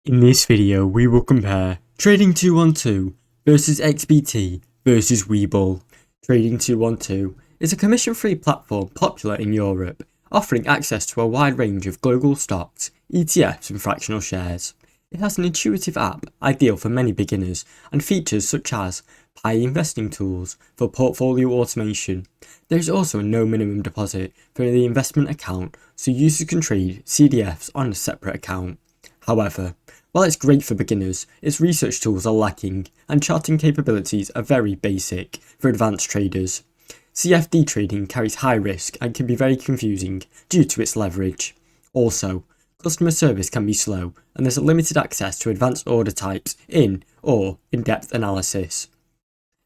In this video, we will compare Trading 212 versus XBT versus WeBull. Trading 212 is a commission-free platform popular in Europe, offering access to a wide range of global stocks, ETFs and fractional shares. It has an intuitive app ideal for many beginners and features such as Pi investing tools for portfolio automation. There is also a no minimum deposit for the investment account, so users can trade CDFs on a separate account. However, while it's great for beginners, its research tools are lacking and charting capabilities are very basic for advanced traders. CFD trading carries high risk and can be very confusing due to its leverage. Also, customer service can be slow and there's a limited access to advanced order types or in-depth analysis.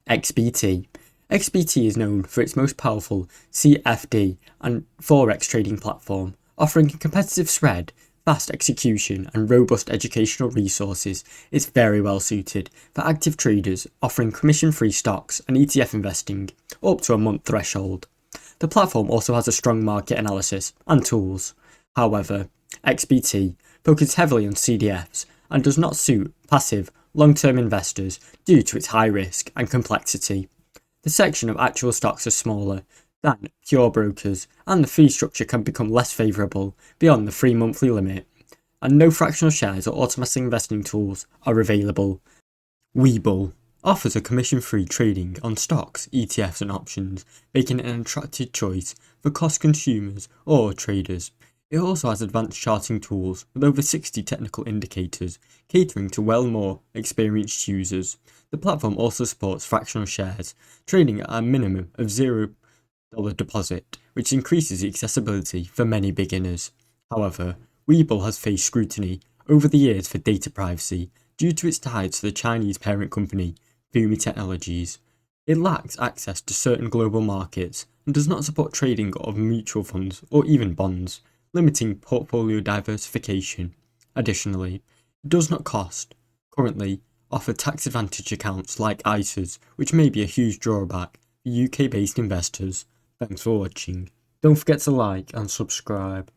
XBT. XBT is known for its most powerful CFD and forex trading platform, offering a competitive spread, fast execution and robust educational resources. Is very well suited for active traders, offering commission-free stocks and ETF investing up to a month threshold. The platform also has a strong market analysis and tools. However, XBT focuses heavily on CDFs and does not suit passive, long-term investors due to its high risk and complexity. The section of actual stocks are smaller than pure brokers, and the fee structure can become less favourable beyond the 3 monthly limit, and no fractional shares or automatic investing tools are available. WeBull offers a commission-free trading on stocks, ETFs and options, making it an attractive choice for cost consumers or traders. It also has advanced charting tools with over 60 technical indicators, catering to well more experienced users. The platform also supports fractional shares, trading at a minimum of $0 deposit, which increases the accessibility for many beginners. However, WeBull has faced scrutiny over the years for data privacy due to its ties to the Chinese parent company, Fumi Technologies. It lacks access to certain global markets and does not support trading of mutual funds or even bonds, limiting portfolio diversification. Additionally, it does not currently offer tax advantage accounts like ISAs, which may be a huge drawback for UK-based investors. Thanks for watching. Don't forget to like and subscribe.